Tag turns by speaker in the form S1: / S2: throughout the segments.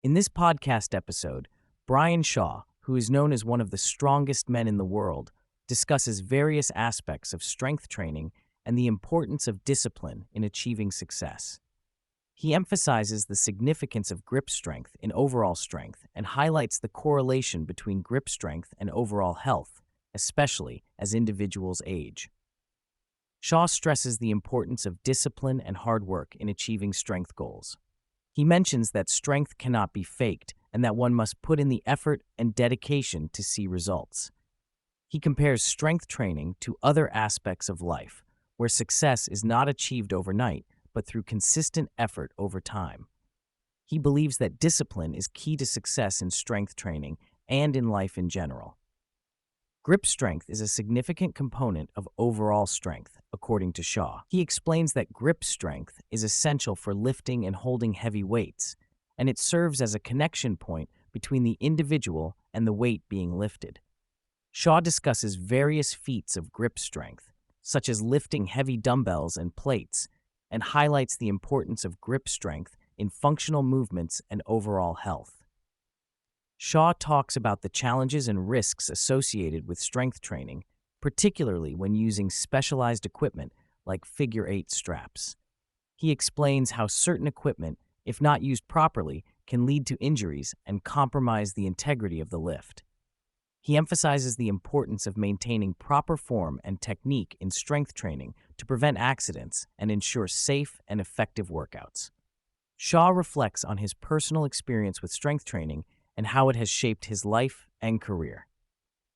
S1: In this podcast episode, Brian Shaw, who is known as one of the strongest men in the world, discusses various aspects of strength training and the importance of discipline in achieving success. He emphasizes the significance of grip strength in overall strength and highlights the correlation between grip strength and overall health, especially as individuals age. Shaw stresses the importance of discipline and hard work in achieving strength goals. He mentions that strength cannot be faked and that one must put in the effort and dedication to see results. He compares strength training to other aspects of life, where success is not achieved overnight, but through consistent effort over time. He believes that discipline is key to success in strength training and in life in general. Grip strength is a significant component of overall strength, according to Shaw. He explains that grip strength is essential for lifting and holding heavy weights, and it serves as a connection point between the individual and the weight being lifted. Shaw discusses various feats of grip strength, such as lifting heavy dumbbells and plates, and highlights the importance of grip strength in functional movements and overall health. Shaw talks about the challenges and risks associated with strength training, particularly when using specialized equipment like figure-8 straps. He explains how certain equipment, if not used properly, can lead to injuries and compromise the integrity of the lift. He emphasizes the importance of maintaining proper form and technique in strength training to prevent accidents and ensure safe and effective workouts. Shaw reflects on his personal experience with strength training and how it has shaped his life and career.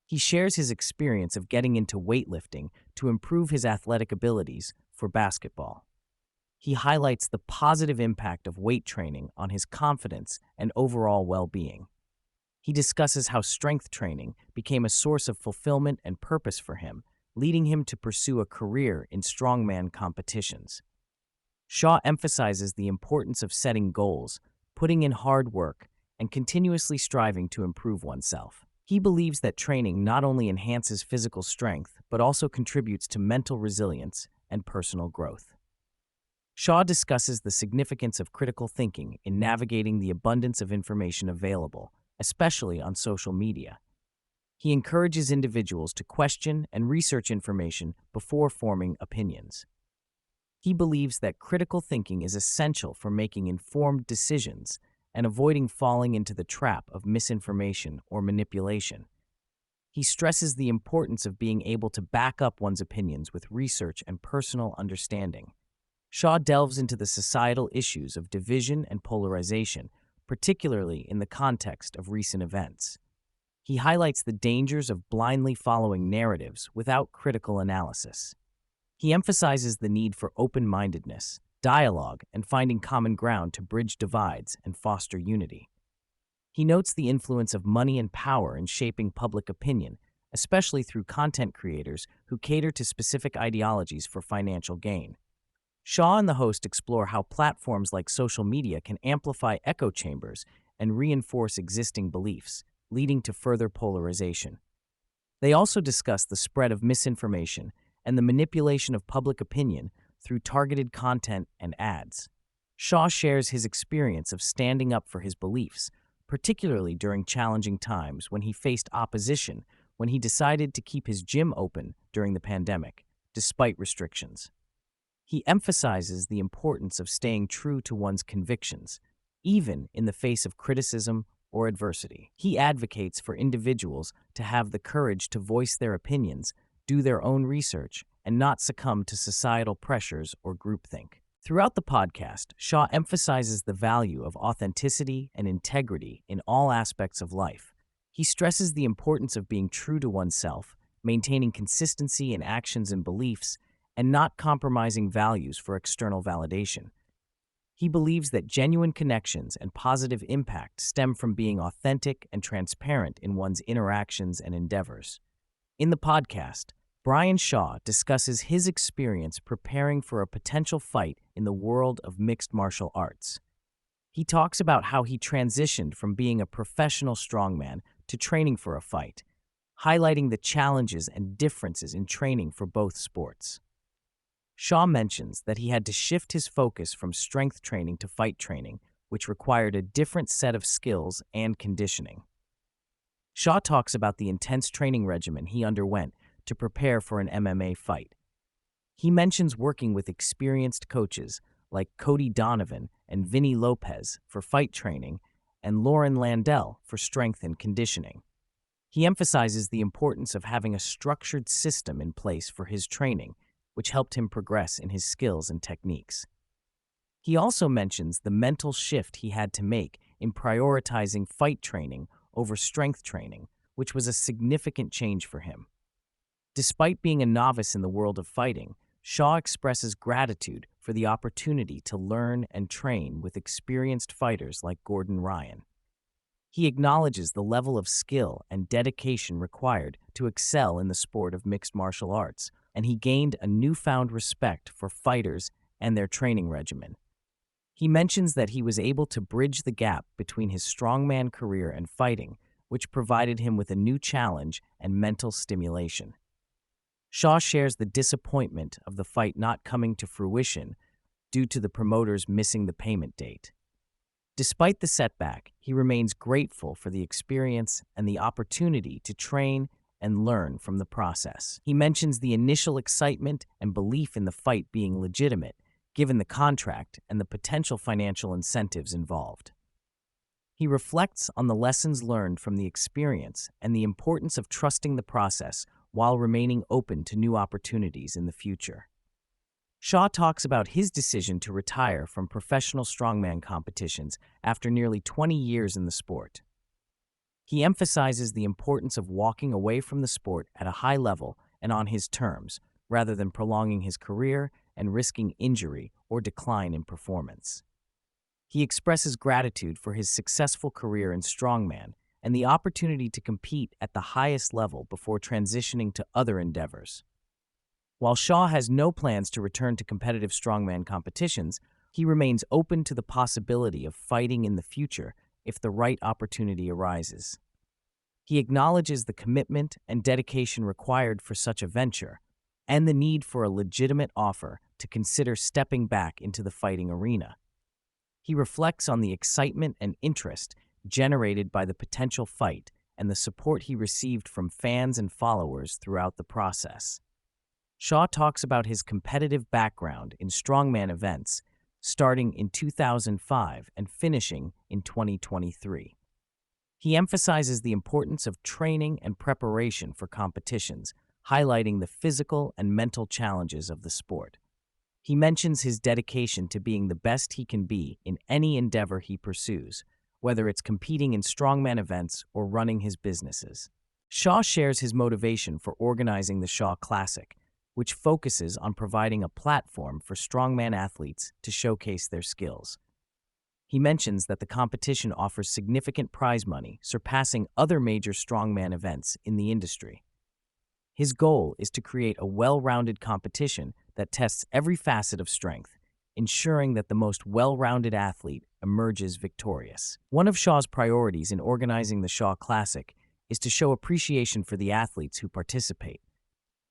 S1: He shares his experience of getting into weightlifting to improve his athletic abilities for basketball. He highlights the positive impact of weight training on his confidence and overall well-being. He discusses how strength training became a source of fulfillment and purpose for him, leading him to pursue a career in strongman competitions. Shaw emphasizes the importance of setting goals, putting in hard work, and continuously striving to improve oneself. He believes that training not only enhances physical strength, but also contributes to mental resilience and personal growth. Shaw discusses the significance of critical thinking in navigating the abundance of information available, especially on social media. He encourages individuals to question and research information before forming opinions. He believes that critical thinking is essential for making informed decisions and avoiding falling into the trap of misinformation or manipulation. He stresses the importance of being able to back up one's opinions with research and personal understanding. Shaw delves into the societal issues of division and polarization, particularly in the context of recent events. He highlights the dangers of blindly following narratives without critical analysis. He emphasizes the need for open-mindedness, dialogue, and finding common ground to bridge divides and foster unity. He notes the influence of money and power in shaping public opinion, especially through content creators who cater to specific ideologies for financial gain. Shaw and the host explore how platforms like social media can amplify echo chambers and reinforce existing beliefs, leading to further polarization. They also discuss the spread of misinformation and the manipulation of public opinion through targeted content and ads. Shaw shares his experience of standing up for his beliefs, particularly during challenging times when he faced opposition when he decided to keep his gym open during the pandemic, despite restrictions. He emphasizes the importance of staying true to one's convictions, even in the face of criticism or adversity. He advocates for individuals to have the courage to voice their opinions, do their own research, and not succumb to societal pressures or groupthink. Throughout the podcast, Shaw emphasizes the value of authenticity and integrity in all aspects of life. He stresses the importance of being true to oneself, maintaining consistency in actions and beliefs, and not compromising values for external validation. He believes that genuine connections and positive impact stem from being authentic and transparent in one's interactions and endeavors. In the podcast, Brian Shaw discusses his experience preparing for a potential fight in the world of mixed martial arts. He talks about how he transitioned from being a professional strongman to training for a fight, highlighting the challenges and differences in training for both sports. Shaw mentions that he had to shift his focus from strength training to fight training, which required a different set of skills and conditioning. Shaw talks about the intense training regimen he underwent to prepare for an MMA fight. He mentions working with experienced coaches like Cody Donovan and Vinny Lopez for fight training and Lauren Landell for strength and conditioning. He emphasizes the importance of having a structured system in place for his training, which helped him progress in his skills and techniques. He also mentions the mental shift he had to make in prioritizing fight training over strength training, which was a significant change for him. Despite being a novice in the world of fighting, Shaw expresses gratitude for the opportunity to learn and train with experienced fighters like Gordon Ryan. He acknowledges the level of skill and dedication required to excel in the sport of mixed martial arts, and he gained a newfound respect for fighters and their training regimen. He mentions that he was able to bridge the gap between his strongman career and fighting, which provided him with a new challenge and mental stimulation. Shaw shares the disappointment of the fight not coming to fruition due to the promoters missing the payment date. Despite the setback, he remains grateful for the experience and the opportunity to train and learn from the process. He mentions the initial excitement and belief in the fight being legitimate, given the contract and the potential financial incentives involved. He reflects on the lessons learned from the experience and the importance of trusting the process while remaining open to new opportunities in the future. Shaw talks about his decision to retire from professional strongman competitions after nearly 20 years in the sport. He emphasizes the importance of walking away from the sport at a high level and on his terms, rather than prolonging his career and risking injury or decline in performance. He expresses gratitude for his successful career in strongman and the opportunity to compete at the highest level before transitioning to other endeavors. While Shaw has no plans to return to competitive strongman competitions, he remains open to the possibility of fighting in the future if the right opportunity arises. He acknowledges the commitment and dedication required for such a venture and the need for a legitimate offer to consider stepping back into the fighting arena. He reflects on the excitement and interest generated by the potential fight and the support he received from fans and followers throughout the process. Shaw talks about his competitive background in strongman events, starting in 2005 and finishing in 2023. He emphasizes the importance of training and preparation for competitions, highlighting the physical and mental challenges of the sport. He mentions his dedication to being the best he can be in any endeavor he pursues, whether it's competing in strongman events or running his businesses. Shaw shares his motivation for organizing the Shaw Classic, which focuses on providing a platform for strongman athletes to showcase their skills. He mentions that the competition offers significant prize money, surpassing other major strongman events in the industry. His goal is to create a well-rounded competition that tests every facet of strength, ensuring that the most well-rounded athlete emerges victorious. One of Shaw's priorities in organizing the Shaw Classic is to show appreciation for the athletes who participate.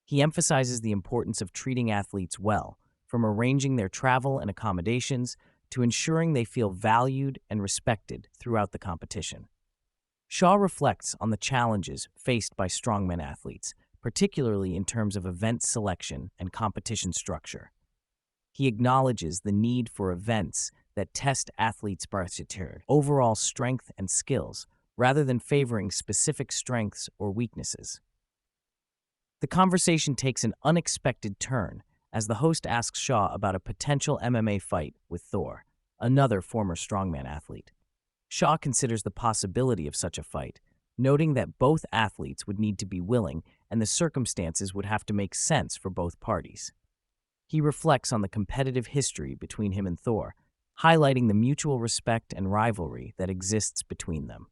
S1: He emphasizes the importance of treating athletes well, from arranging their travel and accommodations to ensuring they feel valued and respected throughout the competition. Shaw reflects on the challenges faced by strongman athletes, particularly in terms of event selection and competition structure. He acknowledges the need for events that test athletes' overall strength and skills, rather than favoring specific strengths or weaknesses. The conversation takes an unexpected turn as the host asks Shaw about a potential MMA fight with Thor, another former strongman athlete. Shaw considers the possibility of such a fight, noting that both athletes would need to be willing and the circumstances would have to make sense for both parties. He reflects on the competitive history between him and Thor, highlighting the mutual respect and rivalry that exists between them.